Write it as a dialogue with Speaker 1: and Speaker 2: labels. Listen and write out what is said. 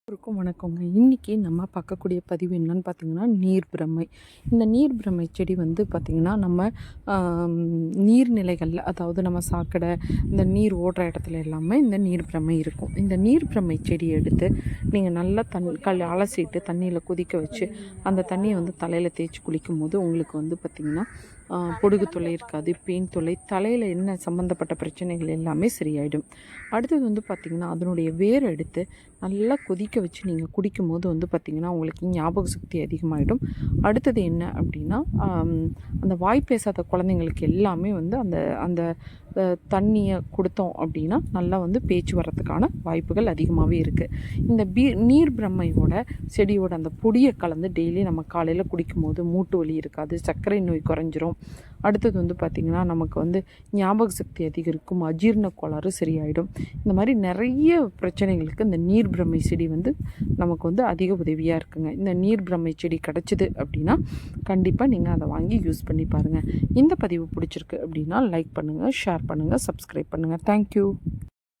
Speaker 1: வணக்கங்க. இன்றைக்கி நம்ம பார்க்கக்கூடிய பதிவு என்னன்னு பார்த்தீங்கன்னா, நீர் பிரமை. இந்த நீர் பிரமை செடி வந்து பார்த்திங்கன்னா, நம்ம நீர்நிலைகளில், அதாவது நம்ம சாக்கடை, இந்த நீர் ஓடுற இடத்துல எல்லாமே இந்த நீர் பிரமை இருக்கும். இந்த நீர் பிரமை செடியை எடுத்து நீங்கள் நல்லா அலசிட்டு தண்ணியில் கொதிக்க வச்சு அந்த தண்ணியை வந்து தலையில் தேய்ச்சி குளிக்கும்போது உங்களுக்கு வந்து பார்த்திங்கன்னா பொடுகு தொல்லை இருக்காது, பெயின் தொல்லை, தலையில் என்ன சம்மந்தப்பட்ட பிரச்சனைகள் எல்லாமே சரியாயிடும். அடுத்தது வந்து பார்த்திங்கன்னா, அதனுடைய வேரை எடுத்து நல்லா கொதிக்க வச்சு நீங்கள் குடிக்கும்போது வந்து பார்த்திங்கன்னா உங்களுக்கு ஞாபக சக்தி அதிகமாகிடும். அடுத்தது என்ன அப்படின்னா, அந்த வாய் பேசாத குழந்தைங்களுக்கு எல்லாமே வந்து அந்த அந்த தண்ணியை கொடுத்தோம் அப்படின்னா நல்லா வந்து பேச்சு வர்றதுக்கான வாய்ப்புகள் அதிகமாகவே இருக்குது. இந்த நீர் பிரம்மையோட செடியோட அந்த பொடியை கலந்து டெய்லி நம்ம காலையில் குடிக்கும்போது மூட்டு வலி இருக்காது, சர்க்கரை நோய் குறைஞ்சிரும். அடுத்தது வந்து பார்த்திங்கன்னா நமக்கு வந்து ஞாபக சக்தி அதிகரிக்கும், அஜீரண கோளாறு சரியாயிடும். இந்த மாதிரி நிறைய பிரச்சனைகளுக்கு இந்த நீர் பிரம்மை செடி வந்து நமக்கு வந்து அதிக உதவியாக இருக்குங்க. இந்த நீர் பிரம்மை செடி கிடச்சிது அப்படின்னா கண்டிப்பாக நீங்கள் அதை வாங்கி யூஸ் பண்ணி பாருங்கள். இந்த பதிவு பிடிச்சிருக்கு அப்படின்னா லைக் பண்ணுங்கள், ஷேர் பண்ணுங்கள், சப்ஸ்கிரைப் பண்ணுங்கள். தேங்க்யூ.